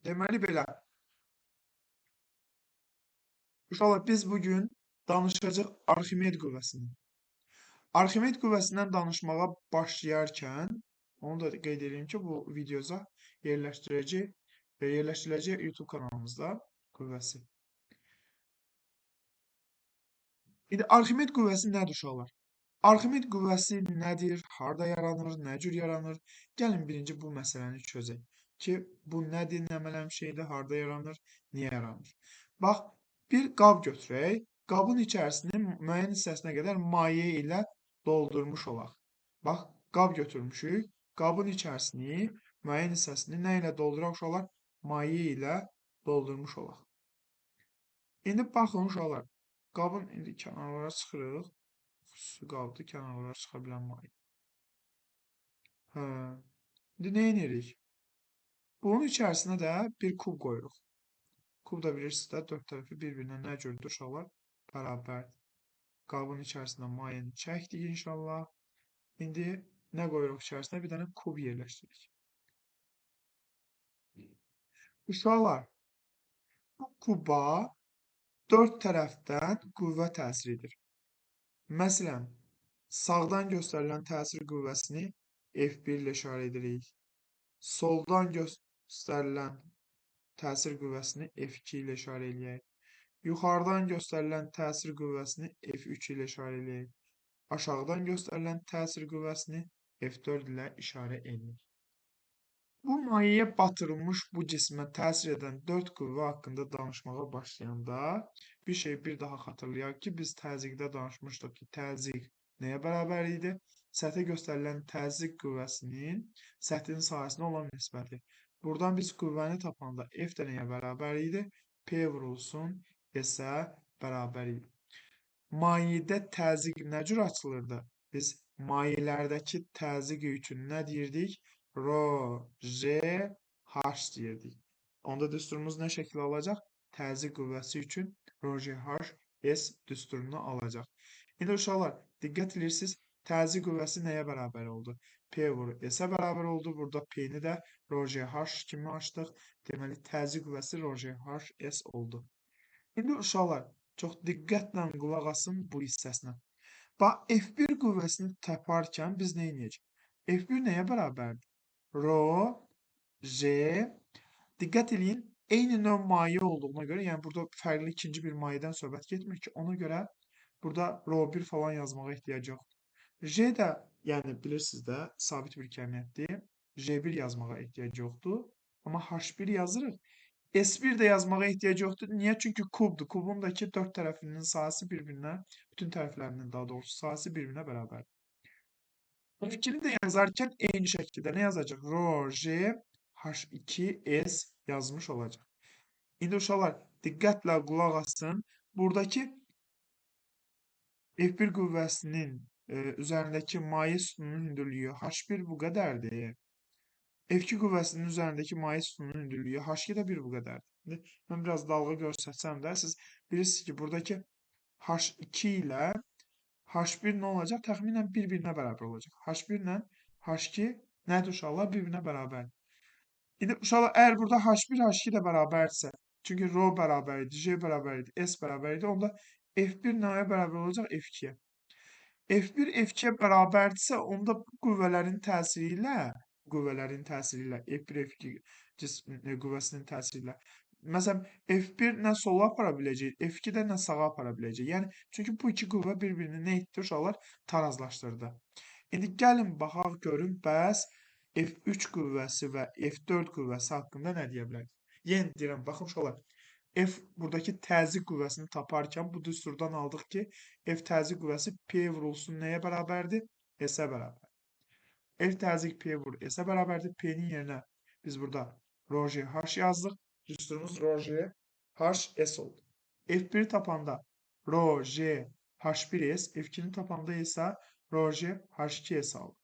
Deməli belə, uşaqlar biz bugün danışacağıq Arximed qüvvəsindən. Arximed qüvvəsindən danışmağa başlayarkən onu da qeyd edeyim ki, bu videoza yerləşdiriləcək YouTube kanalımızda qüvvəsi. İndi Arximed qüvvəsi nədir uşaqlar? Arximed qüvvəsi nədir, harda yaranır, nə cür yaranır? Gəlin birinci bu məsələni çözək ki, bu nədir, nə mənəm şeydir, harda yaranır, niyə yaranır? Bax, bir qab götürək, qabın içərisini müəyyən hissəsinə qədər maye ilə doldurmuş olaq. Bax, qab götürmüşük, qabın içərisini, müəyyən hissəsini nə ilə dolduraq uşaqlar? Maye ilə doldurmuş olaq. İndi baxın uşaqlar, qabın indi kənarlara çıxırıq. Su qaldı, kənarlara çıxa bilən maye. Hə. İndi nə edirik? Bunun içərisinə də bir kub qoyuruq. Kub da bilirsiniz də, dörd tərəfi bir-birinə nə cürdür uşaqlar? Bərabərdir. Qabın içərisinə mayeni çəkdik inşallah. İndi nə qoyuruq içərisinə? Bir dənə kub yerləşdiririk. Uşaqlar, bu kuba dörd tərəfdən qüvvə təsir edir. Məsələn, sağdan göstərilən təsir qüvvəsini F1 ilə işarə edirik. Soldan göstərilən təsir qüvvəsini F2 ilə işarə eləyək. Yuxarıdan göstərilən təsir qüvvəsini F3 ilə işarə eləyək. Aşağıdan göstərilən təsir qüvvəsini F4 ilə işarə eləyək. Bu mayeyə batırılmış bu cismə təsir edən 4 qüvvə haqqında danışmağa başlayanda bir şey bir daha xatırlayaq ki, biz təzyiqdə danışmışdıq ki, təzyiq nəyə bərabər idi? Səthə göstərilən təzyiq qüvvəsinin səthin sahəsinə olan nisbəti. Buradan biz qüvvəni tapanda F də nəyə bərabər idi? P vurulsun S-ə bərabər idi. Mayedə təzyiq nə cür açılırdı? Biz mayələrdəki təzyiq üçün nə deyirdik? Rho, J, H deyirdik. Onda düsturumuz nə şəkil alacaq? Təzyiq qüvvəsi üçün Rho, J, H, S düsturunu alacaq. İndi uşaqlar, diqqət edirsiniz, təzyiq qüvvəsi nəyə bərabər oldu? P vur S-ə bərabər oldu. Burada P-ni də Rho, J, H kimi açdıq. Deməli, təzyiq qüvvəsi Rho, J, H, S oldu. İndi uşaqlar, çox diqqətlə qulaq asın bu hissəsinə. Bax, F1 qüvvəsini taparkən biz nə edəcəyik? F1 nəyə bərabərdir? Rho, J, diqqət eləyin, eyni növ maye olduğuna görə, yəni burada fərqli ikinci bir mayədən söhbət getmir ki, ona görə burada Rho1 falan yazmağa ehtiyac yoxdur. J də, yəni bilirsiniz də, sabit bir kəmiyyətdir. J1 yazmağa ehtiyac yoxdur. Amma H1 yazırıq. S1 də yazmağa ehtiyac yoxdur. Niyə? Çünki kubdur. Kubundakı dörd tərəfinin sahəsi bir-birinə, bütün tərəflərinin daha doğrusu sahəsi bir-birinə bərabərdir. F2'ni də yazarkən eyni şəkildə nə yazacaq? Rho, J, H2, S yazmış olacaq. İndi uşaqlar, diqqətlə qulaq asın. Buradakı F1 qüvvəsinin üzərindəki maye sütununun hündürlüyü H1 bu qədərdir. F2 qüvvəsinin üzərindəki maye sütununun hündürlüyü H2 də bir bu qədərdir. Mən biraz dalğa göstərsəm də, siz bilirsiniz ki, buradakı H2 ilə H1 nə olacaq? Təxminən bir-birinə bərabər olacaq. H1 ilə H2 nədir uşaqlar? Bir-birinə bərabər. İndi uşaqlar, əgər burada H1, H2 də bərabərdirsə, çünki Rho bərabər idi, J bərabər idi, S bərabər idi, onda F1 nəyə bərabər olacaq? F2-yə. F1 F2-yə bərabərdirsə, onda bu qüvvələrin təsiri ilə F1 F2 qüvvəsinin təsiri ilə məsələn, F1 nə sola apara biləcək, F2 də nə sağa apara biləcək. Yəni, çünki bu iki qüvvə bir-birini nə etdi uşaqlar? Tarazlaşdırdı. İndi gəlin baxaq görün, bəs F3 qüvvəsi və F4 qüvvəsi haqqında nə deyə bilərik? Yenə deyirəm, baxın uşaqlar, F buradakı təzyiq qüvvəsini taparkən bu düsturdan aldıq ki, F təzyiq qüvvəsi P vurulsun nəyə bərabərdir? S-ə bərabər. F təzyiq P vur S-ə bərabərdir. P-nin yerinə biz burada Rho, J, H yazdıq. Düsturumuz Rho, J, H, S oldu. F1 tapanda Rho, J, H1S, F2'ni tapanda isə Rho, J, H2S aldı.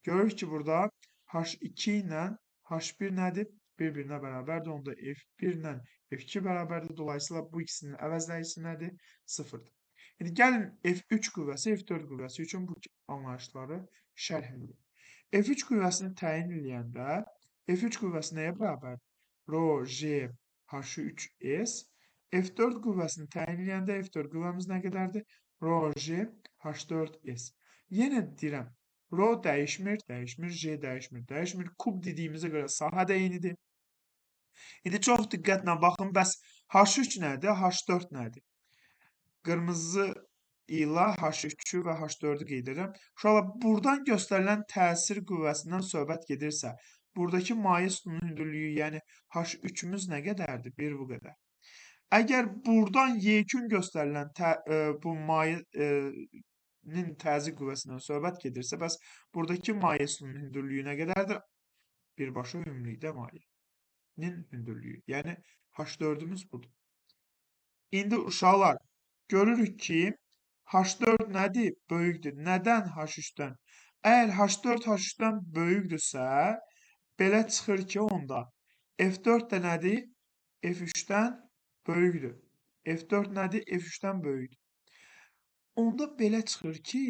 Görürük ki, burada H2 ilə H1 nədir? Bir-birinə bərabərdir. Onda F1 ilə F2 bərabərdir. Dolayısıyla bu ikisinin əvəzləyicisi nədir? Sıfırdır. İndi gəlin F3 qüvvəsi, F4 qüvvəsi üçün bu anlayışları şərh edin. F3 qüvvəsini təyin edəndə F3 qüvvəsi nəyə bərabərdir? rho j h3s. F4 qüvvəsini təyin edəndə F4 qüvvəmiz nə qədərdir? Rho j h4s. Yenə deyirəm, rho dəyişmir, j dəyişmir. Kub dediyimizə görə sahə də eynidir. İndi çox diqqətlə baxın, bəs h3 nədir, h4 nədir? Qırmızı ilə H3-ü və H4-ü qeyd edirəm. Uşaqlar, buradan göstərilən təsir qüvvəsindən söhbət gedirsə, buradakı maye sütunun hündürlüyü, yəni H3-ümüz nə qədərdir? 1 bu qədər. Əgər buradan yekun göstərilən bu mayenin təzyiq qüvvəsindən söhbət gedirsə, bəs buradakı maye sütunun hündürlüyü nə qədərdir? Birbaşa ümumilikdə mayenin hündürlüyü. Yəni H4-ümüz budur. İndi uşaqlar, görürük ki, H4 nədir? Böyükdür. Nədən? H3-dən. Əgər H4 H3-dən böyükdürsə, belə çıxır ki, onda F4 də nədir? F3-dən böyükdür. F4 nədir? F3-dən böyükdür. Onda belə çıxır ki,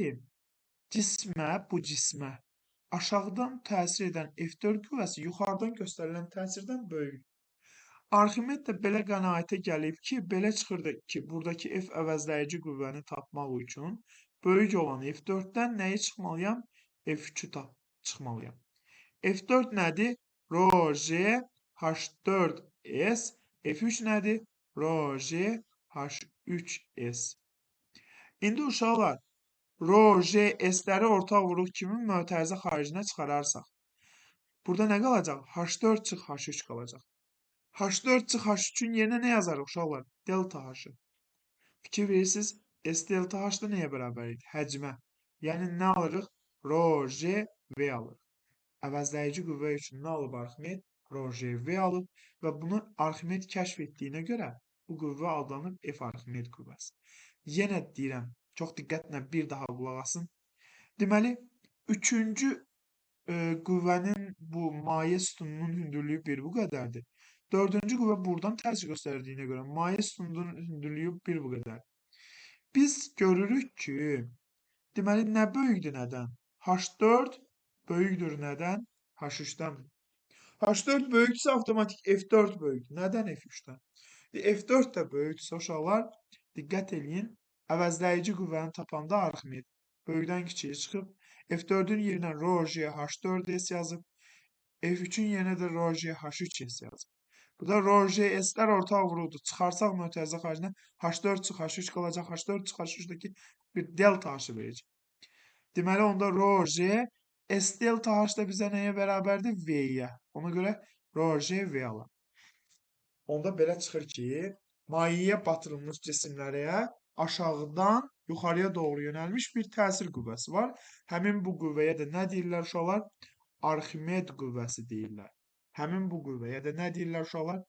bu cismə aşağıdan təsir edən F4 qüvvəsi yuxarıdan göstərilən təsirdən böyükdür. Arximed də belə qənaətə gəlib ki, belə çıxırdı ki, buradakı F əvəzləyici qüvvəni tapmaq üçün böyük olan F4-dən nəyi çıxmalıyam? F3-ü çıxmalıyam. F4 nədir? Rho j h4s. F3 nədir? Rho j h3s. İndi uşaqlar, Rho j s-ləri ortaq vuruq kimi mötərizə xaricinə çıxararsaq, burada nə qalacaq? H4 çıx H3 qalacaq. H4 çıx H3-ün yerinə nə yazarıq uşaqlar? Delta H-ı. Fikir verirsiniz, S delta H da nəyə bərabər idi? Həcmə. Yəni nə alırıq? Rho j v alırıq. Əvəzləyici qüvvə üçün nə alıb Arximed? Rho j v alıb və bunu Arximed kəşf etdiyinə görə bu qüvvə adlanıb F Arximed qüvvəsi. Yenə deyirəm, çox diqqətlə bir daha qulaq asın. Deməli, üçüncü qüvvənin bu maye sütununun hündürlüyü 1 bu qədərdir. Dördüncü qüvvə buradan təsir göstərdiyinə görə maye sütununun hündürlüyü 1 bu qədər. Biz görürük ki, deməli, nə böyükdür nədən? H4 böyükdür nədən? H3-dən. H4 böyükdürsə, avtomatik F4 böyükdür. Nədən F3-dən? F4 də böyükdürsə, uşaqlar, diqqət eləyin, əvəzləyici qüvvəni tapanda Arximed böyükdən kiçiyə çıxıb, F4-ün yerinə Rho j h4s yazıb, F3-ün yerinə də Rho j h3s yazıb. Burada Rho j s-lər ortaq vuruldu. Çıxarsaq mötərizə xaricinə H4 çıx H3 qalacaq. H4 çıx H3-dəki bir delta H-ı verəcək. Deməli, onda Rho j s delta H da bizə nəyə bərabərdir? V-yə. Ona görə Rho j v alır. Onda belə çıxır ki, mayeyə batırılmış cisimlərə aşağıdan yuxarıya doğru yönəlmiş bir təsir qüvvəsi var. Həmin bu qüvvəyə də nə deyirlər uşaqlar? Arximed qüvvəsi deyirlər. Həmin bu qüvvəyə də nə deyirlər uşaqlar?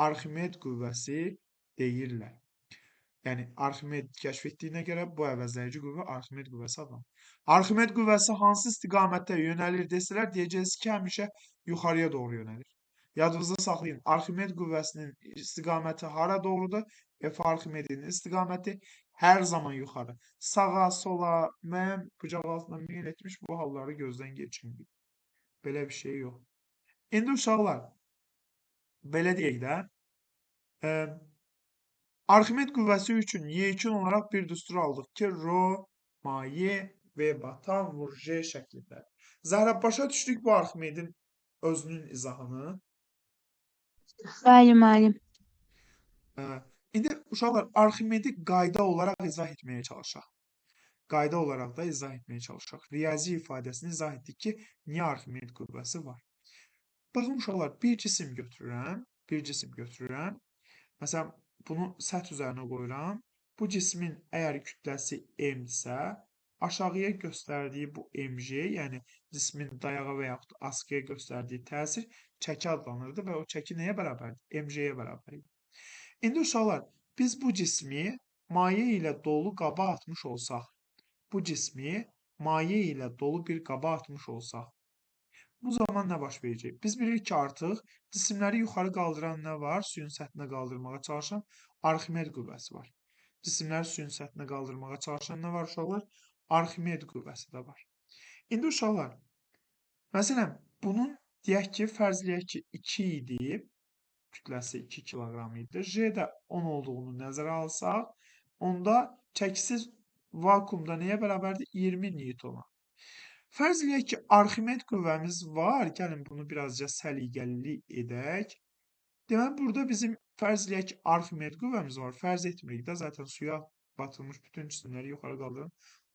Arximed qüvvəsi deyirlər. Yəni, Arximed kəşf etdiyinə görə bu əvəzləyici qüvvə Arximed qüvvəsi adlanır. Arximed qüvvəsi hansı istiqamətdə yönəlir desələr, deyəcəksiniz ki, həmişə yuxarıya doğru yönəlir. Yadınızda saxlayın, Arximed qüvvəsinin istiqaməti hara doğrudur? F Arximedin istiqaməti hər zaman yuxarı. Sağa, sola, müəyyən bucaq altına meyl etmiş bu halları gözdən keçirdik. Belə bir şey yox. İndi uşaqlar, belə deyək də, Arximed qüvvəsi üçün yekun olaraq bir düstur aldıq ki, Rho, maye və batan vur J şəklində. Zəhra, başa düşdük bu Arximedin özünün izahını. Bəli, müəllim. İndi uşaqlar, Arximedi qayda olaraq izah etməyə çalışaq. Qayda olaraq da izah etməyə çalışaq. Riyazi ifadəsini izah etdik ki, niyə Arximed qüvvəsi var? Baxın uşaqlar, bir cisim götürürəm. Məsələn, bunu səth üzərinə qoyuram. Bu cismin əgər kütləsi m-dirsə, aşağıya göstərdiyi bu mg, yəni cismin dayağa və yaxud askıya göstərdiyi təsir çəki adlanırdı və o çəki nəyə bərabərdir? Mg-yə bərabərdir. İndi uşaqlar, biz bu cismi maye ilə dolu qaba atmış olsaq, bir qaba atmış olsaq, bu zaman nə baş verəcək? Biz bilirik ki, artıq cisimləri yuxarı qaldıran nə var? Suyun səthinə qaldırmağa çalışan Arximed qüvvəsi var. Cisimləri suyun səthinə qaldırmağa çalışan nə var uşaqlar? Arximed qüvvəsi də var. İndi uşaqlar, məsələn, bunun deyək ki, fərzləyək ki, 2 idi. kütləsi 2 kiloqram idi. J də 10 olduğunu nəzərə alsaq, onda çəkisiz vakuumda nəyə bərabərdir? 20 Newtona. Fərz eləyək ki, Arximed qüvvəmiz var. Gəlin bunu birazca səliqəli edək. Deməli, burada bizim fərz eləyək ki, Arximed qüvvəmiz var. Fərz etmirik də, zaten suya batırmış bütün cisimləri yuxarı qaldıran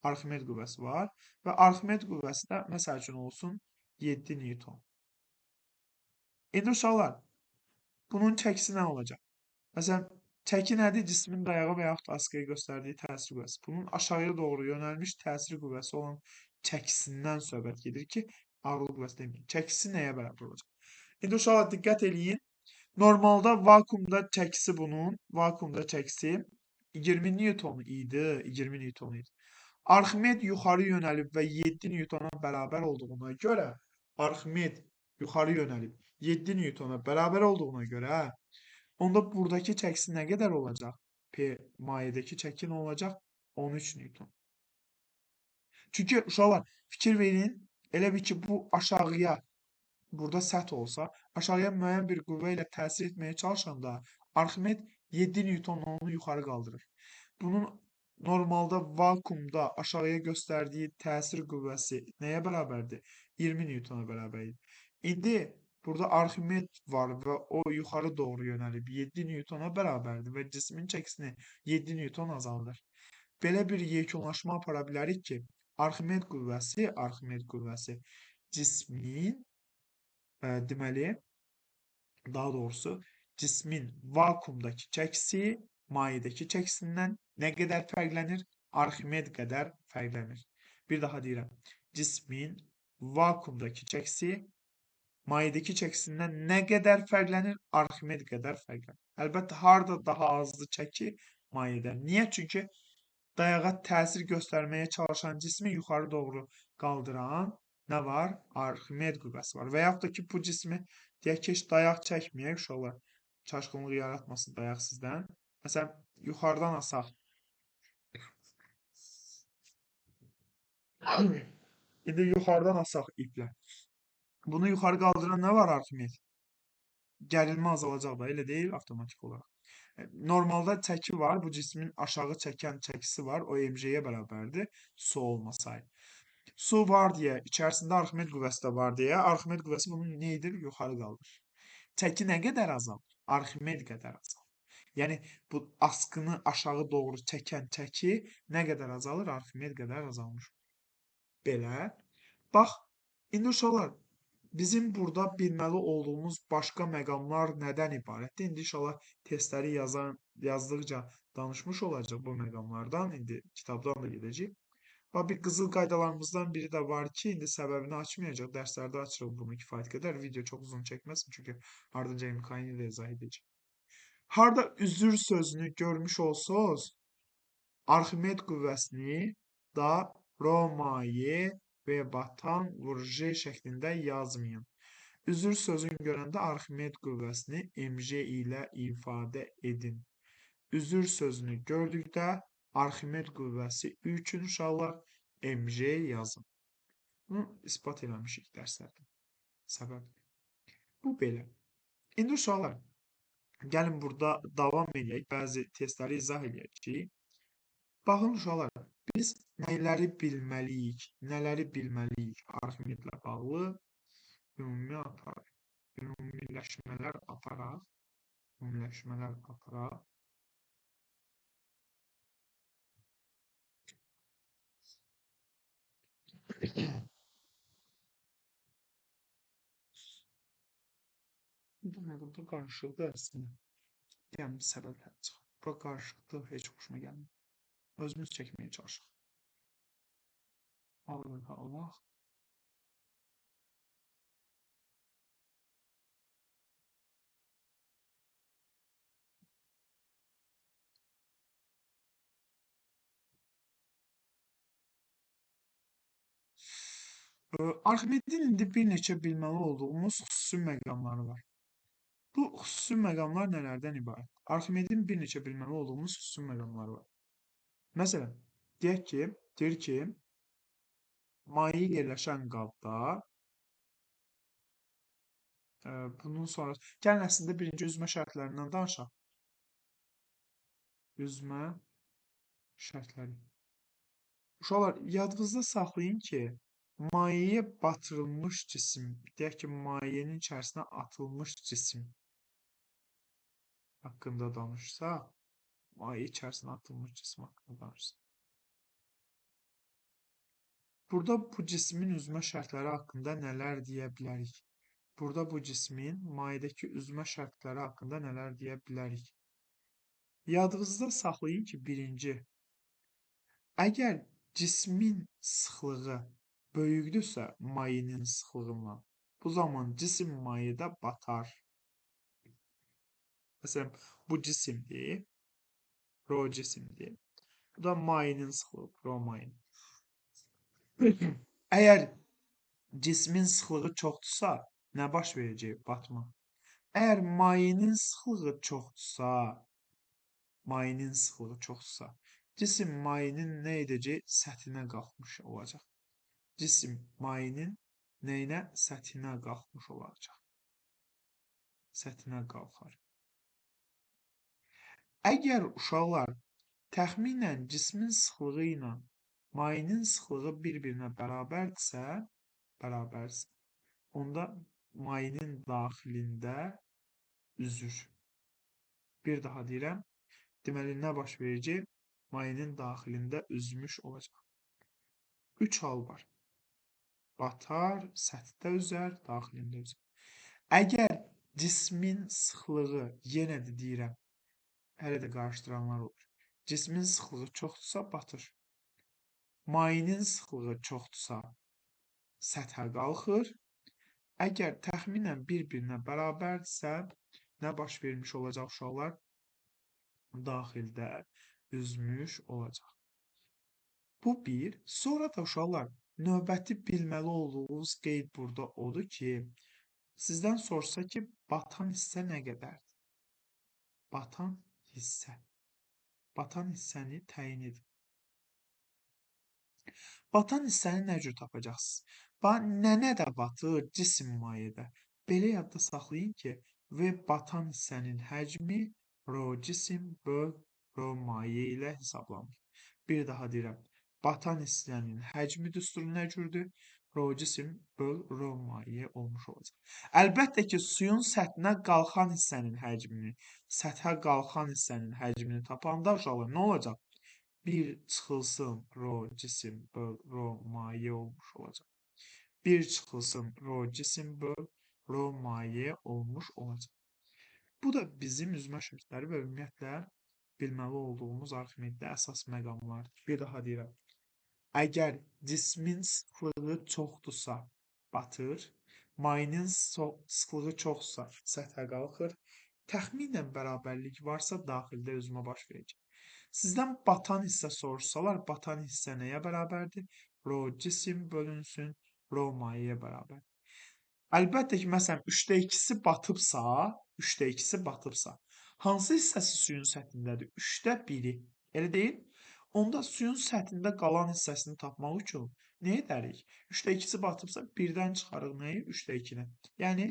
Arximed qüvvəsi var. Və Arximed qüvvəsi də, məsəl üçün, olsun 7 Newton. İndi uşaqlar, bunun çəkisi nə olacaq? Məsələn, çəki nədir? Cismin dayağı və yaxud askıya göstərdiyi təsir qüvvəsi. Bunun aşağıya doğru yönəlmiş təsir qüvvəsi olan çəkisindən söhbət gedir ki, ağırlıq qüvvəsi deməyək. Çəkisi nəyə bərabər olacaq? İndi uşaqlar, diqqət eləyin. Normalda vakuumda çəkisi 20 Newton idi, 20 Newton idi. Arximed yuxarı yönəlib və 7 Newtona bərabər olduğuna görə, Arximed yuxarı yönəlib 7 Newtona bərabər olduğuna görə, onda buradakı çəkisi nə qədər olacaq? P mayedəki çəki nə olacaq? 13 Newton. Çünki uşaqlar, fikir verin, elə bir ki, bu aşağıya burada səth olsa, aşağıya müəyyən bir qüvvə ilə təsir etməyə çalışanda Arximed 7 Newtonla onu yuxarı qaldırır. Bunun normalda vakuumda aşağıya göstərdiyi təsir qüvvəsi nəyə bərabərdir? 20 Newtona bərabər idi. İndi burada Arximed var və o yuxarı doğru yönəlib 7 Newtona bərabərdir və cismin çəkisini 7 Newton azaldır. Belə bir yekunlaşma apara bilərik ki, Arximed qüvvəsi cismin deməli, daha doğrusu cismin vakuumdakı çəkisi mayedəki çəkisindən nə qədər fərqlənir? Arximed qədər fərqlənir. Bir daha deyirəm. Cismin vakuumdakı çəkisi mayedəki çəkisindən nə qədər fərqlənir? Arximed qədər fərqlənir. Əlbəttə, harda daha azdır çəki? Mayedə. Niyə? Çünki dayağa təsir göstərməyə çalışan cismi yuxarı doğru qaldıran nə var? Arximed qüvvəsi var. Və yaxud da ki, bu cismi deyək ki, heç dayaq çəkməyək, uşaqlar. Çaşqınlıq yaratmasın dayaq sizdən. Məsələn, yuxarıdan asaq. İndi yuxarıdan asaq iplə. Bunu yuxarı qaldıran nə var Arximed? Gərilmə azalacaq da, elə deyil avtomatik olaraq. Normalda çəki var, bu cismin aşağı çəkən çəkisi var, o mc-yə bərabərdir, su olmasaydı. Su var deyə, içərisində Arximed qüvvəsi də var deyə, Arximed qüvvəsi bunu nə edir? Yuxarı qaldır. Çəki nə qədər azalır? Arximed qədər azalır. Yəni, bu askını aşağı doğru çəkən çəki nə qədər azalır? Arximed qədər azalmış. Belə. Bax, indi uşaqlar, bizim burada bilməli olduğumuz başqa məqamlar nədən ibarətdir? İndi inşallah testləri yazdıqca danışmış olacaq bu məqamlardan. İndi kitabdan da gedəcək. Və bir qızıl qaydalarımızdan biri də var ki, indi səbəbini açmayacaq. Dərslərdə açırıq bunu kifayət qədər. Video çox uzun çəkməsin, çünki ardınca imkanı da izah edəcək. Harda üzür sözünü görmüş olsaq, Arximed qüvvəsini da Romaye və batan vurje şəklində yazmayın. Üzür sözünü görəndə Arximed qüvvəsini mc ilə ifadə edin. Üzür sözünü gördükdə Arximed qüvvəsi üçün uşaqlar mc yazın. Bunu ispat eləmişik dərslərdə. Səbəb. Bu belə. İndi uşaqlar, gəlin burada davam edək. Bəzi testləri izah edək ki, baxın uşaqlar, biz nələri bilməliyik Arximedlə bağlı ümumiləşmələr aparaq. Burada qarışıqdır əslində. Yəni, səbəblər çıxır. Bura qarışıqdır, heç xoşuma gəlmir. Özümüz çəkməyə çalışıq. Allah. Arximedin indi bir neçə bilməli olduğumuz xüsusi məqamları var. Bu xüsusi məqamlar nələrdən ibarət? Arximedin bir neçə bilməli olduğumuz xüsusi məqamları var. Məsələn, deyir ki, maye yerləşən qabda Bunun sonra gəlin əslində birinci üzmə şərtlərindən danışaq. Üzmə şərtləri. Uşaqlar, yadınızda saxlayın ki, mayeyə batırılmış cisim, deyək ki, mayenin içərisinə atılmış cisim haqqında danışsaq, maye içərisinə atılmış cisim haqqında danışsaq. Burada bu cismin üzmə şərtləri haqqında nələr deyə bilərik? Burada bu cismin mayedəki üzmə şərtləri haqqında nələr deyə bilərik? Yadınızda saxlayın ki, birinci, əgər cismin sıxlığı böyükdürsə mayenin sıxlığından, bu zaman cisim mayedə batar. Məsələn, bu cisimdir, rho cisimdir. Bu da mayenin sıxlığı, rho mayenin. Əgər cismin sıxlığı çoxdursa, nə baş verəcək? Batma. Əgər mayenin sıxlığı çoxdursa, cisim mayenin nə edəcək? Səthinə qalxmış olacaq. Cisim mayenin nəyinə? Səthinə qalxmış olacaq. Səthinə qalxar. Əgər uşaqlar təxminən cismin sıxlığı ilə mayenin sıxlığı bir-birinə bərabərdirsə, onda mayenin daxilində üzür. Bir daha deyirəm, deməli nə baş verəcək? Mayenin daxilində üzmüş olacaq. 3 hal var. Batar, səthdə üzər, daxilində üzər. Əgər cismin sıxlığı, yenə də deyirəm, hələ də qarışdıranlar olur. Cismin sıxlığı çoxdursa batır. Mayenin sıxlığı çoxdursa səthə qalxır. Əgər təxminən bir-birinə bərabərdirsə, nə baş vermiş olacaq uşaqlar? Daxildə üzmüş olacaq. Bu bir. Sonra da uşaqlar, növbəti bilməli olduğunuz qeyd burada odur ki, sizdən sorsa ki, batan hissə nə qədərdir? Batan hissə. Batan hissəni təyin edin. Batan hissəni nə cür tapacaqsınız? Nənə də batır, cisim mayedə. Belə yadda saxlayın ki, və batan hissənin həcmi rho cisim böl rho maye ilə hesablanır. Bir daha deyirəm, batan hissənin həcmi düsturu nə cürdür? Rho cisim böl rho maye olmuş olacaq. Əlbəttə ki, suyun səthinə qalxan hissənin həcmini, səthə qalxan hissənin həcmini tapanda uşaqlar nə olacaq? 1 çıxılsın rho cisim böl rho maye olmuş olacaq. 1 çıxılsın rho cisim böl rho maye olmuş olacaq. Bu da bizim üzmə şərtləri və ümumiyyətlə bilməli olduğumuz Arximeddə əsas məqamlardır. Bir daha deyirəm. Əgər cismin sıxlığı çoxdursa batır, mayenin sıxlığı çoxsa səthə qalxır, təxminən bərabərlik varsa daxildə üzmə baş verəcək. Sizdən batan hissə soruşsalar, batan hissə nəyə bərabərdir? Rho cisim bölünsün, rho mayeyə bərabər. Əlbəttə ki, məsələn, 3-də 2-si batıbsa, hansı hissəsi suyun səthindədir? 3-də 1-i. Elə deyil? Onda suyun səthində qalan hissəsini tapmaq üçün nə edərik? 3-də 2-si batıbsa 1-dən çıxarıq nəyi? 3-də 2-ni. Yəni,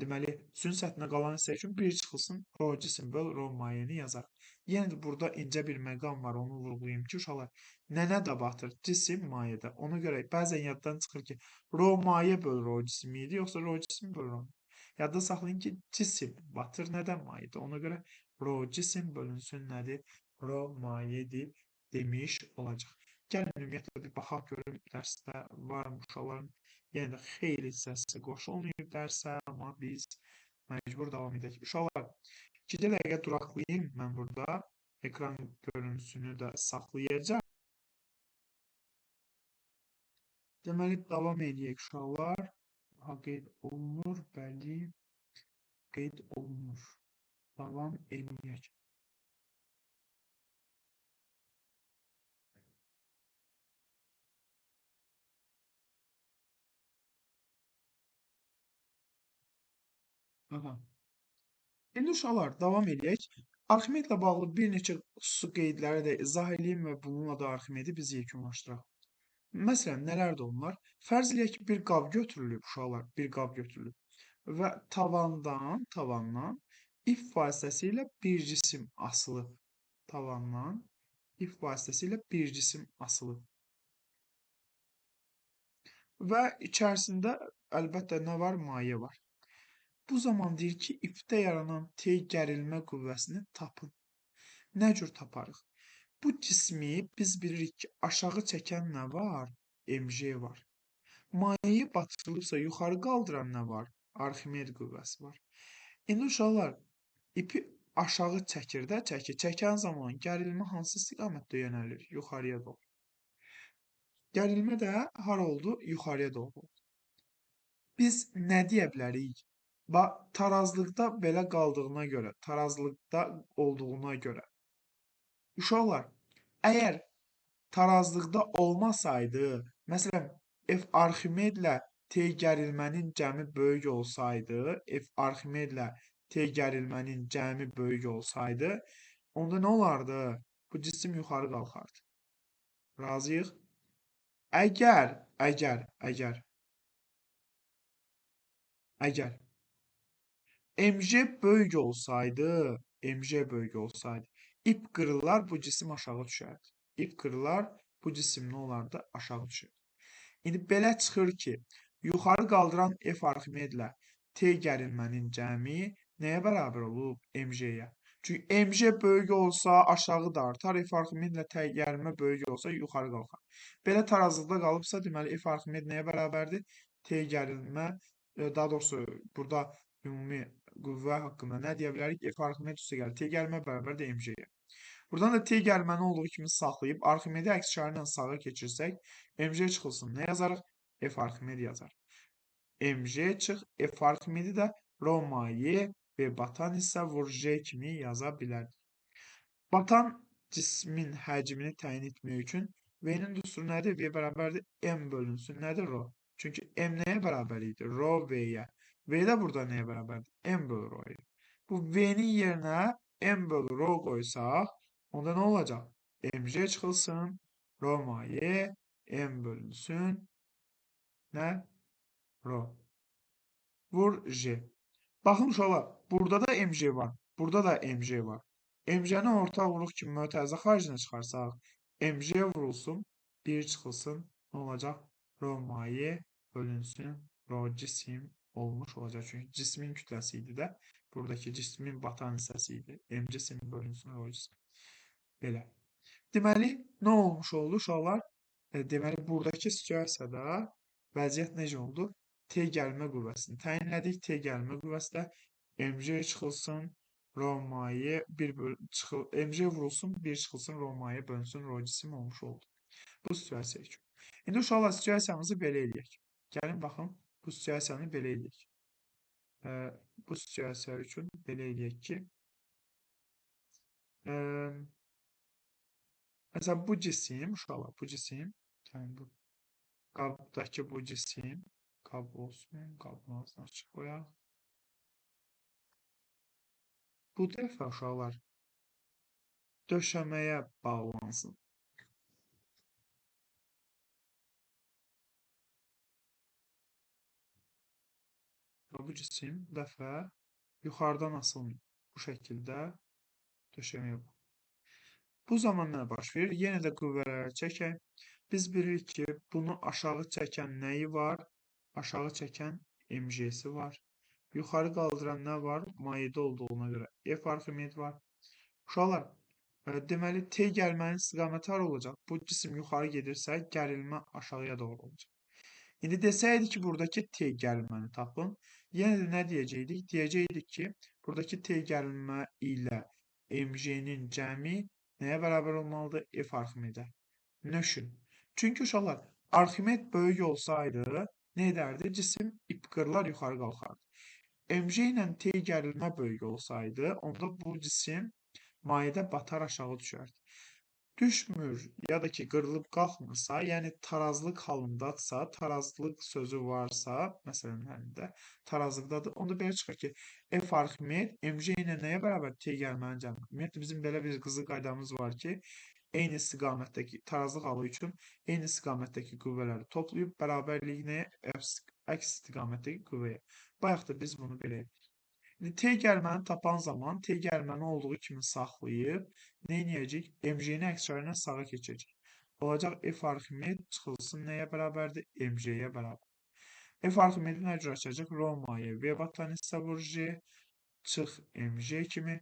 deməli, suyun səthinə qalan hissə üçün 1 çıxılsın, rho cisim böl rho mayeni yazarıq. Yenə də burada incə bir məqam var, onu vurğulayım ki, uşaqlar, nənə də batır, cisim mayedə. Ona görə bəzən yaddan çıxır ki, rho maye böl rho cisim idi, yoxsa rho cisim böl rho. Yadda saxlayın ki, cisim batır, nədən mayedə? Ona görə rho cisim bölünsün nədir? Rho mayedir demiş olacaq. Gəlin ümumiyyətlə bir baxaq görün dərsdə varmı uşaqların yenə də xeyli hissəsi qoşulmayıb dərsə, amma biz məcbur davam edək. Uşaqlar, 2 dəqiqə duraqlayayım mən burada. Ekran görüntüsünü də saxlayacaq. Deməli, davam edək uşaqlar. Qeyd olunur, bəli, qeyd olunur. Davam edək. Aha. İndi uşaqlar, davam edək. Arximedlə bağlı bir neçə xüsusi qeydləri də izah edeyim və bununla da Arximedi biz yekunlaşdıraq. Məsələn, nələrdir onlar? Fərz eləyək ki, bir qab götürülüb uşaqlar, bir qab götürülüb. və tavandan ip vasitəsilə bir cisim asılı. Tavandan ip vasitəsilə bir cisim asılı. Və içərisində əlbəttə nə var? Maye var. Bu zaman deyir ki, ipdə yaranan T gərilmə qüvvəsini tapın. Nə cür taparıq? Bu cismi biz bilirik ki, aşağı çəkən nə var? MJ var. Mayeyi batırılıbsa yuxarı qaldıran nə var? Arximed qüvvəsi var. İndi uşaqlar, ipi aşağı çəkir də, çəkən zaman gərilmə hansı istiqamətdə yönəlir? Yuxarıya doğru. Gərilmə də hara oldu? Yuxarıya doğru oldu. Biz nə deyə bilərik? Tarazlıqda belə qaldığına görə, tarazlıqda olduğuna görə. Uşaqlar, əgər tarazlıqda olmasaydı, məsələn, F Arximedlə T gərilmənin cəmi böyük olsaydı, F Arximedlə T gərilmənin cəmi böyük olsaydı, onda nə olardı? Bu cisim yuxarı qalxardı. Razıyıq? Əgər MJ böyük olsaydı, ip qırılar, bu cisim aşağı düşərdi. İp qırılar, bu cisim nə olardı? Aşağı düşərdi. İndi belə çıxır ki, yuxarı qaldıran F Arximedlə T gərilmənin cəmi nəyə bərabər olub? MJ-yə. Çünki MJ böyük olsa aşağı da artar, F Arximedlə T gərilmə böyük olsa yuxarı qalxar. Belə tarazlıqda qalıbsa, deməli F Arximed nəyə bərabərdir? T gərilmə, daha doğrusu burada ümumi qüvvə haqqında nə deyə bilərik? F Arximed üstəgəl T gərilmə bərabərdir MJ-yə. Buradan da T gəlməni olduğu kimi saxlayıb Arximedi əks işarə ilə sağa keçirsək, MJ çıxılsın. Nə yazarıq? F Arximed yazar. MJ çıx, F Arximedi də Romaye və batan isə Vurje kimi yaza bilərik. Batan cismin həcmini təyin etmək üçün V-nin düsturu nədir? V bərabərdir M bölünsün. Nədir rho? Çünki M nəyə bərabər idi? Rho V-yə. V də burada nəyə bərabərdir? M bölü rho idi. Bu V-nin yerinə M bölü rho qoysaq, onda nə olacaq? MJ çıxılsın, rho maye, M bölünsün, nə? Rho. Vur J. Baxın uşaqlar, burada da MJ var, burada da MJ var. MJ-ni ortaq vuruq kimi mötərizə xaricinə çıxarsaq, MJ vurulsun, 1 çıxılsın, nə olacaq? Rho maye bölünsün, rho cisim olmuş olacaq. Çünki cismin kütləsi idi də, buradakı cismin batan hissəsi idi. M cisim bölünsün, rho cisim. Belə. Deməli, nə olmuş oldu uşaqlar? Deməli, buradakı situasiyada vəziyyət necə oldu? T gəlmə qüvvəsini təyinlədik. T gəlmə qüvvəsi də MJ çıxılsın, rho maye MJ vurulsun, 1 çıxılsın, rho maye bölünsün, rho cisim olmuş oldu. Bu situasiya üçün. İndi uşaqlar situasiyamızı belə eləyək. Gəlin baxın, bu situasiyanı belə eləyək. Bu situasiya üçün belə eləyək ki, məsələn, bu cisim, uşaqlar, bu cisim, yəni bu qabdakı bu cisim, qab olsun, qabın ağzını açıq qoyaq. Bu dəfə uşaqlar döşəməyə bağlansın. Bu cisim bu dəfə yuxarıdan asılmıyor. Bu şəkildə döşəməyə bağlansın. Bu zaman nə baş verir? Yenə də qüvvələri çəkək. Biz bilirik ki, bunu aşağı çəkən nəyi var? Aşağı çəkən MJ-si var. Yuxarı qaldıran nə var? Mayedə olduğuna görə F Arximed var. Uşaqlar, deməli T gəlmənin istiqaməti hara olacaq? Bu cisim yuxarı gedirsə, gərilmə aşağıya doğru olacaq. İndi desəydik ki, buradakı T gərilməni tapın, yenə də nə deyəcəkdik? Deyəcəkdik ki, buradakı T gərilmə ilə MJ-nin cəmi nəyə bərabər olmalıdır? F Arximedə. Nöşün. Çünki uşaqlar, Arximed böyük olsaydı, nə edərdi? Cisim ip qırılar yuxarı qalxardı. MJ ilə T gərilmə böyük olsaydı, onda bu cisim mayedə batar aşağı düşərdi. Düşmür ya da ki qırılıb qalxmırsa, yəni tarazlıq halındadsa, tarazlıq sözü varsa, məsələn, həlində tarazlıqdadır, onda belə çıxır ki, F Arximed MJ ilə nəyə bərabər T gəlmənin cəmi? Ümumiyyətlə, bizim belə bir qızıl qaydamız var ki, eyni istiqamətdəki tarazlıq halı üçün eyni istiqamətdəki qüvvələri toplayıb bərabərliyinə əks istiqamətdəki qüvvəyə. Bayaq da biz bunu belə etdik. İndi T gəlməni tapan zaman T gəlməni olduğu kimi saxlayıb nə edəcəyik? MJ-ni əks çarə ilə sağa keçəcək. Olacaq F Arximed çıxılsın nəyə bərabərdir? MJ-yə bərabər. F Arximedi nə cür açacaq? Romaya V batan hissə vur J çıx MJ kimi.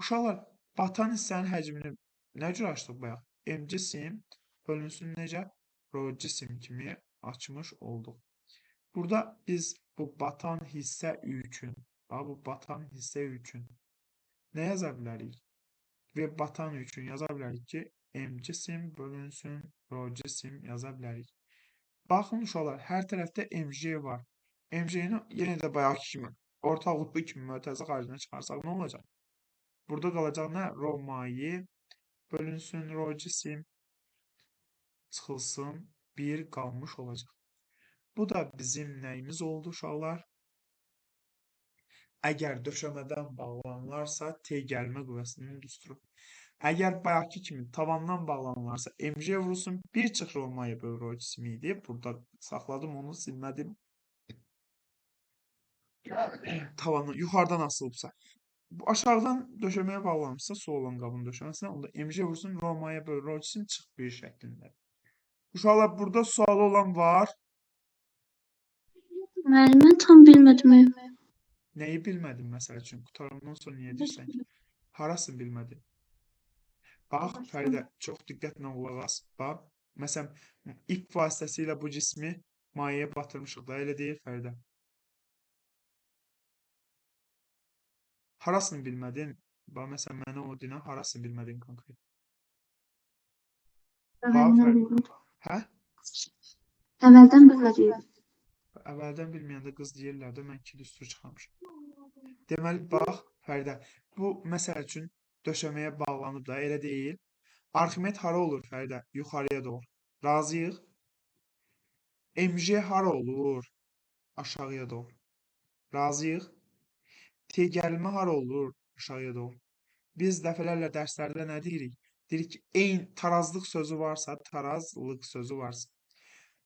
Uşaqlar, batan hissənin həcmini nə cür açdıq bayaq? MC sim bölünsün necə? Rho cisim kimi açmış olduq. Burada biz bu batan hissə üçün, bu batan hissə üçün nə yaza bilərik? Və batan üçün yaza bilərik ki, M cisim bölünsün, Rho cisim yaza bilərik. Baxın uşaqlar, hər tərəfdə MJ var. MJ-ni yenə də bayaqki kimi, orta qutbu kimi mötərizə xaricində çıxarsaq nə olacaq? Burada qalacaq nə? Rho mayi bölünsün, Rho cisim çıxılsın, 1 qalmış olacaq. Bu da bizim nəyimiz oldu uşaqlar? Əgər döşəmədən bağlanılarsa T gəlmə qüvvəsinin düsturu. Əgər bayaqki kimi tavandan bağlanılarsa MJ vurulsun 1 çıx Romaya böl Rho cismi idi. Burada saxladım onu silmədim. Tavandan yuxarıdan asılıbsa. Bu aşağıdan döşəməyə bağlanmışsa su olan qabın döşəməsinə onda MJ vursun Romaya böl Rho cisim çıx 1 şəklində. Uşaqlar burada sualı olan var. Müəllim, mən tam bilmədim. Nəyi bilmədin məsəl üçün? Qutarandan sonra niyə deyirsən ki? Harasını bilmədin? Bax, Fəridə, çox diqqətlə qulaq as. Bax, məsələn, ip vasitəsilə bu cismi mayəyə batırmışıq da, elə deyil Fəridə. Harasını bilmədin? Bax, məsələn, mənə o dinə harasını bilmədin konkret? Bax, Fəridə. Hə? Əvvəldən bilmədim. Əvvəldən bilməyəndə qız deyirlər də, mən 2 düstur çıxarmışam. Deməli, bax, Fəridə, bu məsəl üçün döşəməyə bağlanıb da, elə deyil. Arximed hara olur Fəridə? Yuxarıya doğru. Razıyıq? MJ hara olur? Aşağıya doğru. Razıyıq? T gəlmə hara olur? Aşağıya doğru. Biz dəfələrlə dərslərdə nə deyirik? Deyirik ki, eyni tarazlıq sözü varsa, tarazlıq sözü varsa,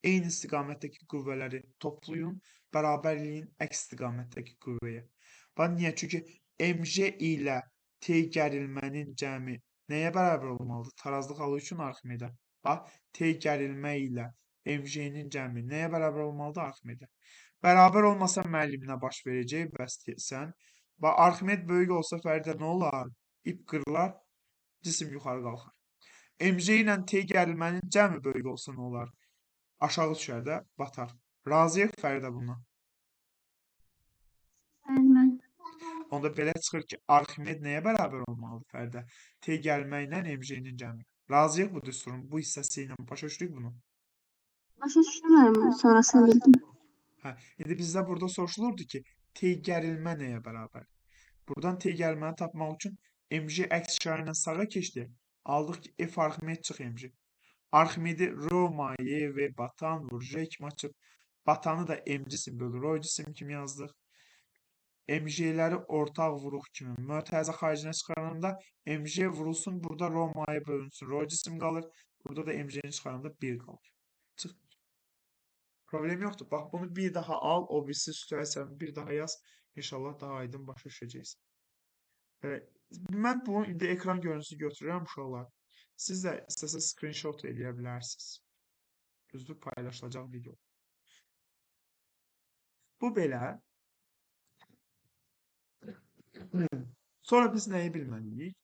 eyni istiqamətdəki qüvvələri toplayın, bərabərliyin əks istiqamətdəki qüvvəyə. Bax, niyə? Çünki MJ ilə T gərilmənin cəmi nəyə bərabər olmalıdır? Tarazlıq halı üçün Arximedə. Bax, T gərilmə ilə MJ-nin cəmi nəyə bərabər olmalıdır? Arximedə. Bərabər olmasa müəlliminə baş verəcək, bəs sən. Bax, Arximed böyük olsa Fəridə nə olar? İp qırılar, cisim yuxarı qalxar. MJ ilə T gərilmənin cəmi böyük olsa nə olar? Aşağı düşər də, batar. Razıyıq Fəridə buna. Müəllim, Onda belə çıxır ki, Arximed nəyə bərabər olmalıdır Fəridə? T gəlmə ilə MJ-nin cəmi. Razıyıq bu düsturun bu hissəsi ilə. Başa düşdük bunu? başa düşdüm, sonrasını bildim. Hə, indi bizdə burada soruşulurdu ki, T gərilmə nəyə bərabər? Buradan T gəlməni tapmaq üçün MJ əks işarə ilə sağa keçdi. Aldıq ki, F Arximed çıx MJ. Arximedi Rho maye və batan vur J kimi açıb. Batanı da M cisim bölü Rho cisim kimi yazdıq. MJ-ləri ortaq vuruq kimi mötərizə xaricinə çıxaranda MJ vurulsun, burada Rho maye bölünsün. Rho cisim qalır. Burada da MJ-ni çıxaranda 1 qalır. Çıx. Problem yoxdur. Bax, bunu bir daha al, o birisi situasiyanı bir daha yaz. İnşallah daha aydın başa düşəcəksən. Mən bunu indi ekran görüntüsü götürürəm uşaqlar. Siz də istəsəz screenshot eləyə bilərsiniz. Düzdür, paylaşılacaq video. Bu belə. Sonra biz nəyi bilməliyik?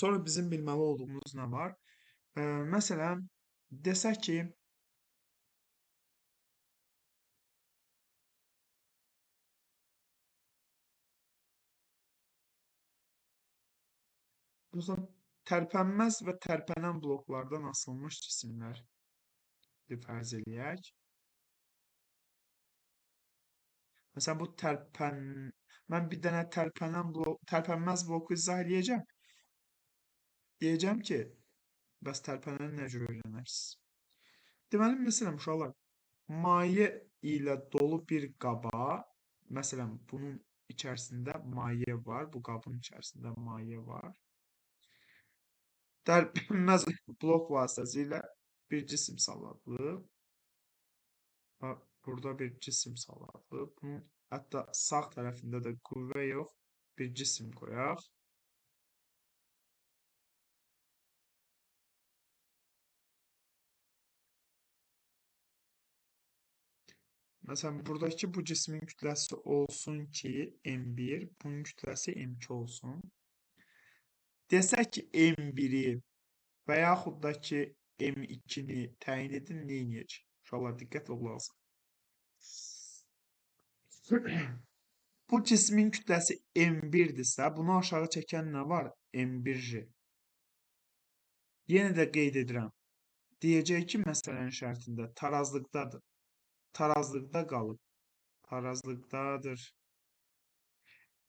Sonra bizim bilməli olduğumuz nə var? Məsələn, desək ki, tərpənməz və tərpənən bloklardan asılmış cisimlər fərz eləyək. Məsələn, bu mən bir dənə tərpənməz bloku izah eləyəcəm. Deyəcəm ki, bəs tərpənəni nə cür öyrənərsiniz? Deməli, məsələn, uşaqlar, maye ilə dolu bir qaba, məsələn, bunun içərisində maye var, bu qabın içərisində maye var. Tərpənməz blok vasitəsilə bir cisim salladılıb. Burada bir cisim salarıq. Bunun hətta sağ tərəfində də qüvvə yox, bir cisim qoyaq. Məsələn, buradakı bu cismin kütləsi olsun ki, M1, bunun kütləsi M2 olsun. Desək ki, M1-i və yaxud da ki, M2-ni təyin edin, nə edəcək? Uşaqlar, diqqətlə qulaq asın. Bu cismin kütləsi M1-dirsə, bunu aşağı çəkən nə var? M1J. Yenə də qeyd edirəm. Deyəcək ki, məsələnin şərtində tarazlıqdadır. Tarazlıqda qalıb. Tarazlıqdadır.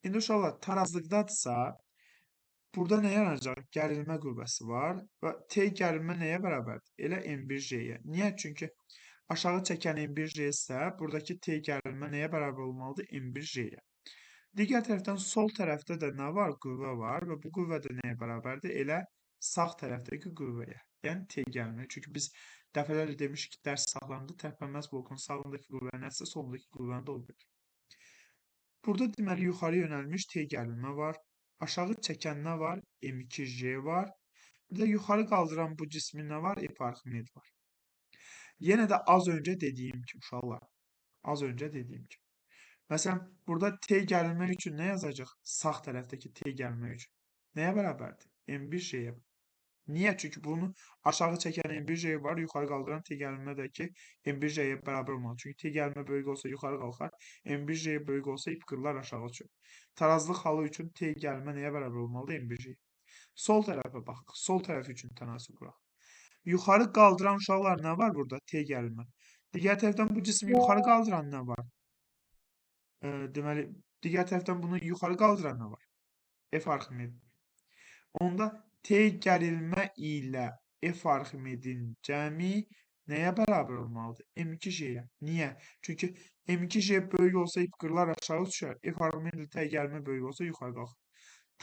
İndi uşaqlar, tarazlıqdadırsa, burada nə yaranacaq? Gərilmə qüvvəsi var və T gərilmə nəyə bərabərdir? Elə M1J-yə. Niyə? Çünki aşağı çəkən M1J isə buradakı T gərilmə nəyə bərabər olmalıdır? M1J-yə. Digər tərəfdən sol tərəfdə də nə var? Qüvvə var və bu qüvvə də nəyə bərabərdir? Elə sağ tərəfdəki qüvvəyə. Yəni T gərilmə. Çünki biz dəfələrlə demişik ki, dərs sağlamdır. Tərpənməz blokun sağındakı qüvvənin əsası solundakı qüvvəni də o verir. Burada deməli yuxarı yönəlmiş T gərilmə var. Aşağı çəkən nə var? M2J var. Bir də yuxarı qaldıran bu cismin nə var? F Arximed var. Yenə də az öncə dediyim kimi uşaqlar. Az öncə dediyim kimi. Məsələn, burada T gərilmə üçün nə yazacaq? Sağ tərəfdəki T gərilmə üçün. Nəyə bərabərdir? M1J-yə. Niyə? Çünki bunu aşağı çəkən M1J var, yuxarı qaldıran T gərilmə də ki, M1J-yə bərabər olmalı. Çünki T gərilmə böyük olsa yuxarı qalxar, M1J böyük olsa ip qırılar aşağı düşür. Tarazlıq halı üçün T gərilmə nəyə bərabər olmalıdır? M1J. Sol tərəfə baxaq. Sol tərəf üçün tənasüb quraq. Yuxarı qaldıran uşaqlar nə var burada? T gərilmə. Digər tərəfdən bu cismi yuxarı qaldıran nə var? Deməli, digər tərəfdən bunu yuxarı qaldıran nə var? F Arximed. Onda T gərilmə ilə F Arximedin cəmi nəyə bərabər olmalıdır? M2J-yə. Niyə? Çünki M2J böyük olsa ip qırılar aşağı düşər. F Arximedin T gərilmə böyük olsa yuxarı qalxır.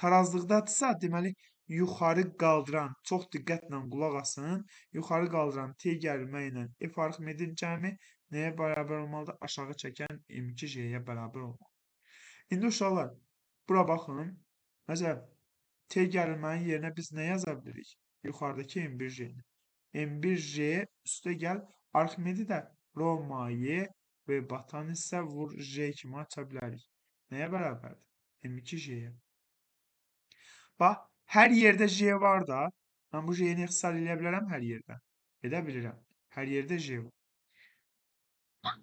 Tarazlıqdadırsa, deməli, yuxarı qaldıran, çox diqqətlə qulaq asın, yuxarı qaldıran T gərilmə ilə F Arximedin cəmi nəyə bərabər olmalıdır? Aşağı çəkən M2J-yə bərabər olmalıdır. İndi uşaqlar, bura baxın. Məsələn, T gərilmənin yerinə biz nə yaza bilirik? Yuxarıdakı M1J-ni. M1J üstə gəl, Arximedi də rho maye və batan isə vur J kimi aça bilərik. Nəyə bərabərdir? M2J-yə. Bax, hər yerdə J var da, mən bu J-ni ixtisar edə bilərəm hər yerdə. Edə bilirəm. Hər yerdə J var.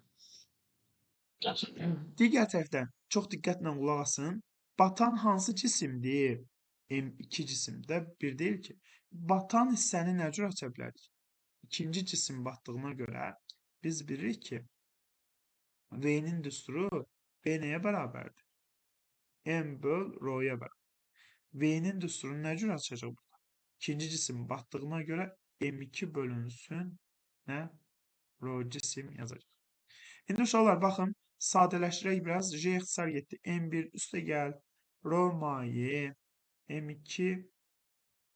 Digər tərəfdən çox diqqətlə qulaq asın. Batan hansı cisimdir? M2 cisimdə bir deyil ki. Batan hissəni nə cür aça bilərik? İkinci cisim batdığına görə biz bilirik ki, V-nin düsturu B nəyə bərabərdir? M böl rho-ya bərabər. V-nin düsturunu nə cür açacaq burada? İkinci cisim batdığına görə M2 bölünsün nə? Rho cisim yazacaq. İndi uşaqlar baxın, sadələşdirək biraz. J ixtisar getdi. M1 üstə gəl. Rho maye. M2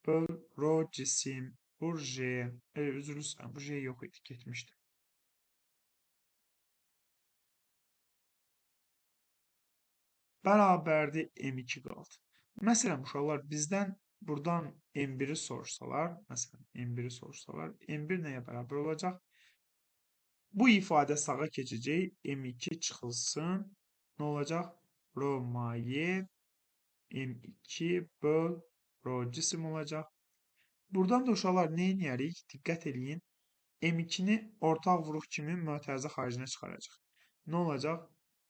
böl rho cisim. Vur J. Üzr istəyirəm. Bu J yox idi. Getmişdi. Bərabərdir M2 qaldı. Məsələn, uşaqlar bizdən buradan M1-i soruşsalar, məsələn, M1-i soruşsalar, M1 nəyə bərabər olacaq? Bu ifadə sağa keçəcək. M2 çıxılsın. Nə olacaq? Rho maye M2 böl rho cisim olacaq. Buradan da uşaqlar nə edərik? Diqqət edin. M2-ni ortaq vuruq kimi mötərizə xaricinə çıxaracaq. Nə olacaq?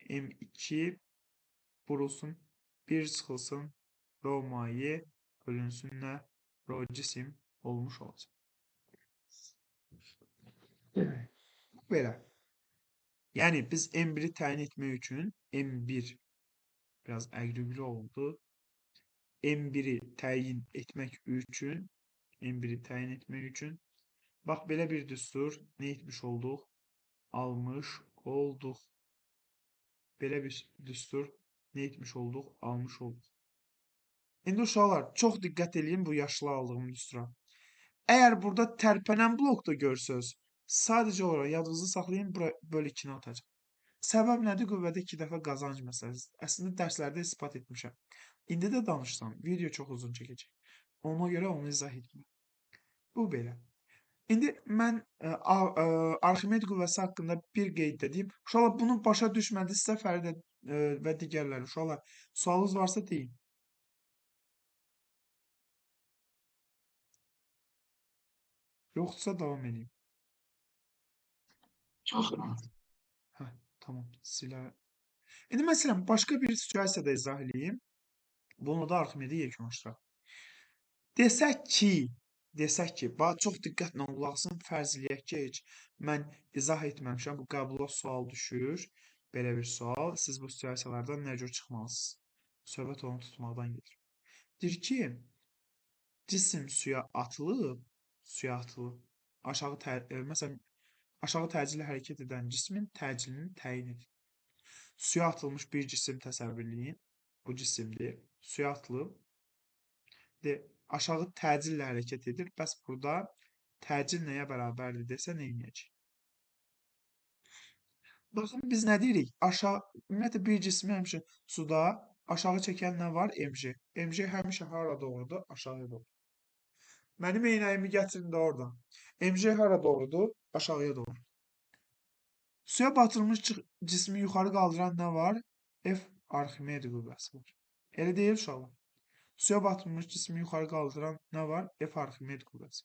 M2 vurulsun. 1 çıxılsın. Rho maye bölünsün nə? Rho cisim olmuş olacaq. Belə. Yəni biz M1-i təyin etmək üçün M1 biraz əqribli oldu. M1-i təyin etmək üçün bax belə bir düstur nə etmiş olduq? Almış olduq. Belə bir düstur nə etmiş olduq? Almış olduq. İndi uşaqlar, çox diqqət edin bu yaşlı aldığım düstura. Əgər burada tərpənən blokda görsəz, Sadəcə olaraq yadınızda saxlayın, bura böl 2-ni atacaq. Səbəb nədir? Qüvvədə 2 dəfə qazanc məsələsidir. Əslində dərslərdə isbat etmişəm. İndi də danışsam, video çox uzun çəkəcək. Ona görə onu izah etmirəm. Bu belə. İndi mən Arximed qüvvəsi haqqında bir qeyd də deyim. Uşaqlar bunu başa düşmədinizsə Fəridə və digərləri uşaqlar sualınız varsa deyin. Yoxdursa davam edeyim. Çox. Hə, tamam. Silə. İndi məsələn başqa bir situasiyada izah edeyim. Bunu da Arximedi yekunlaşdıraq. Desək ki, bax çox diqqətlə qulaq asın, fərz eləyək ki, heç mən izah etməmişəm, bu qəbula sual düşür. Belə bir sual, siz bu situasiyalardan nə cür çıxmalısınız? Söhbət onu tutmaqdan gedir. Deyir ki, cisim suya atılıb, məsələn, aşağı təcili hərəkət edən cismin təcilini təyin edin. Suya atılmış bir cisim təsəvvür edin. Bu cisimdir. Suya atılıb. Aşağı təcillə hərəkət edir. Bəs burada təcil nəyə bərabərdir desə nə edəcək? Baxın biz nə deyirik? Ümumiyyətlə bir cismi həmişə suda aşağı çəkən nə var? MJ. MJ həmişə hara doğrudur? Aşağıya doğru. Mənim eynəyimi gətirin də oradan. MJ hara doğrudur? Aşağıya doğru. Suya batırılmış cismi yuxarı qaldıran nə var? F Arximed qüvvəsi var. Elə deyil uşaqlar. Suya batırılmış cismi yuxarı qaldıran nə var? F Arximed qüvvəsi.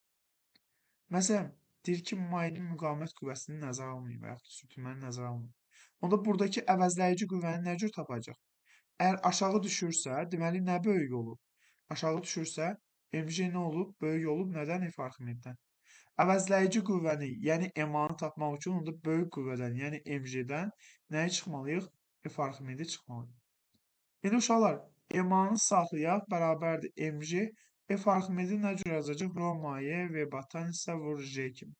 Məsələn, deyir ki, mayenin müqavimət qüvvəsini nəzərə almayın və yaxud da sürtünməni nəzərə almayın. Onda buradakı əvəzləyici qüvvəni nə cür tapacaq? Əgər aşağı düşürsə, deməli nə böyük olub? Aşağı düşürsə, MJ nə olub? Böyük olub. Nədən? F Arximeddən. Əvəzləyici qüvvəni, yəni EMA-nı tapmaq üçün onda böyük qüvvədən, yəni MJ-dən nəyi çıxmalıyıq? F Arximedi çıxmalıyıq. İndi uşaqlar, EMA-nı saxlayaq, bərabərdir MJ. F Arximedi nə cür yazacaq? Rho maye və batan isə vur J kimi.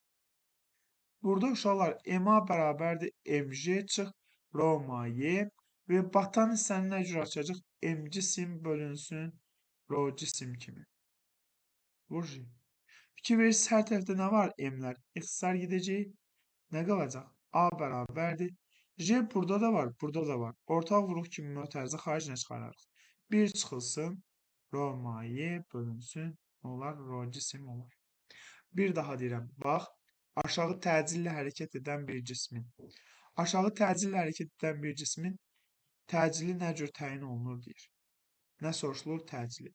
Burada uşaqlar, EMA bərabərdir MJ çıx Rho maye və batan hissəni nə cür açacaq? M cisim bölünsün Rho cisim kimi. Vur J. Fikir verirsiniz, hər tərəfdə nə var? M-lər. İxtisar gedəcək. Nə qalacaq? A bərabərdir. J burada da var, burada da var. Ortaq vuruq kimi mötərizə xaricinə çıxararıq. 1 çıxılsın. Rho maye bölünsün. Onlar rho cisim olur. Bir daha deyirəm. Bax, aşağı təcillə hərəkət edən bir cismin. Aşağı təcillə hərəkət edən bir cismin təcili nə cür təyin olunur deyir. Nə soruşulur? Təcili.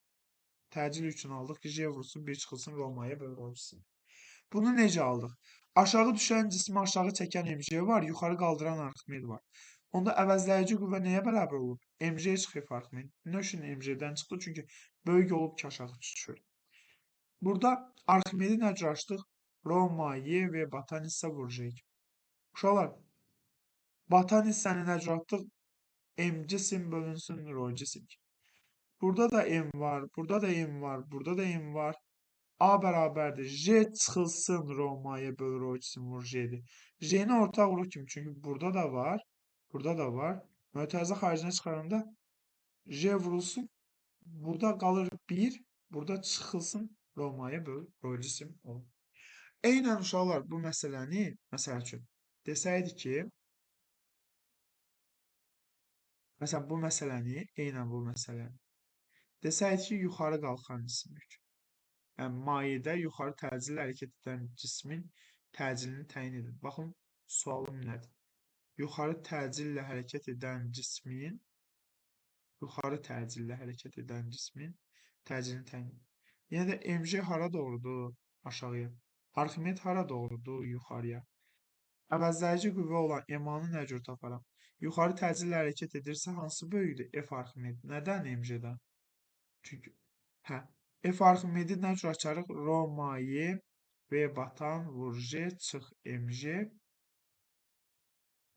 Təcil üçün aldıq ki, J vursun, 1 çıxılsın, Romaya böl olsun. Bunu necə aldıq? Aşağı düşən cismi aşağı çəkən MJ var, yuxarı qaldıran Arximed var. Onda əvəzləyici qüvvə nəyə bərabər olub? MJ çıxıb Arximed. Nə üçün MJ-dən çıxdı? Çünki böyük olub ki, aşağı düşür. Burada Arximedi nə cür açdıq? Romaye və batan hissə vuracaq. Uşaqlar, batan hissəni nə cür atdıq? M cisim bölünsün rho cisim. Burada da M var, burada da M var, burada da M var. A bərabərdir. J çıxılsın Romaya böl rho cisim vur J'dir. J'ni ortaq vuruq kimi. Çünki burada da var, burada da var. Mötərizə xaricinə çıxaranda J vurulsun. Burada qalır 1, burada çıxılsın Romaya böl rho cisim olur. Eynən uşaqlar bu məsələni, məsəl üçün, desəydi ki, məsələn bu məsələni, eynən bu məsələni, desəydi ki, yuxarı qalxan cisimdir. Yəni, mayedə yuxarı təcillə hərəkət edən cismin təcilini təyin edin. Baxın, sualım nədir? Yuxarı təcillə hərəkət edən cismin təcilini təyin edin. Yenə də MJ hara doğrudur? Aşağıya. Arximed hara doğrudur? Yuxarıya. Əvəzləyici qüvvə olan EMA-nı nə cür taparam? Yuxarı təcillə hərəkət edirsə, hansı böyükdür? F Arximed. Nədən MJ-dən? Çünki, F Arximedi nə cür açarıq? Rho maye və batan vur J çıx MJ.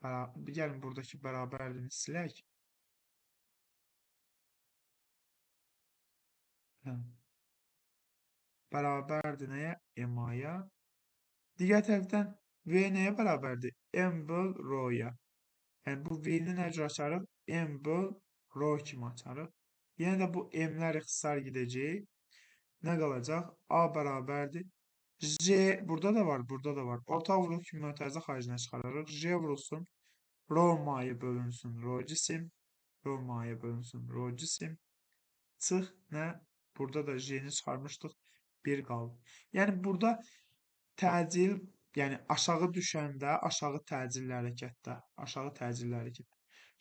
Gəlin buradakı bərabərliğini silək. Bərabərdir nəyə? MA-ya. Digər tərəfdən V nəyə bərabərdir? M böl rho-ya. Yəni bu V-ni nə cür açarıq? M böl rho kimi açarıq. Yenə də bu M-lər ixtisar gedəcək. Nə qalacaq? A bərabərdir. J burada da var, burada da var. Ortaq vurulub kimi mötərizə xaricinə çıxarırıq. J vurulsun, rho maye bölünsün, rho cisim, rho maye bölünsün, rho cisim. Çıx nə? Burada da J-ni çıxarmışdıq. 1 qaldı. Yəni burada təcil, yəni aşağı düşəndə, aşağı təcilli hərəkətdə, aşağı təcilli hərəkət.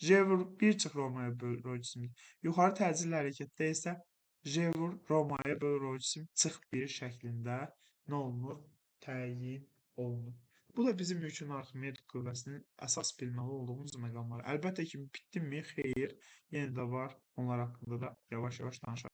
J vur 1 çıx Romaya böl rho cisim. Yuxarı təcilli hərəkətdə isə J vur Romaya böl rho cisim çıx 1 şəklində nə olunur? Təyin olunur. Bu da bizim yükün Arximedes qüvvəsinin əsas bilməli olduğumuz məqamlar. Əlbəttə ki, bitdimi? Xeyr, yenə də var. Onlar haqqında da yavaş-yavaş danışarıq.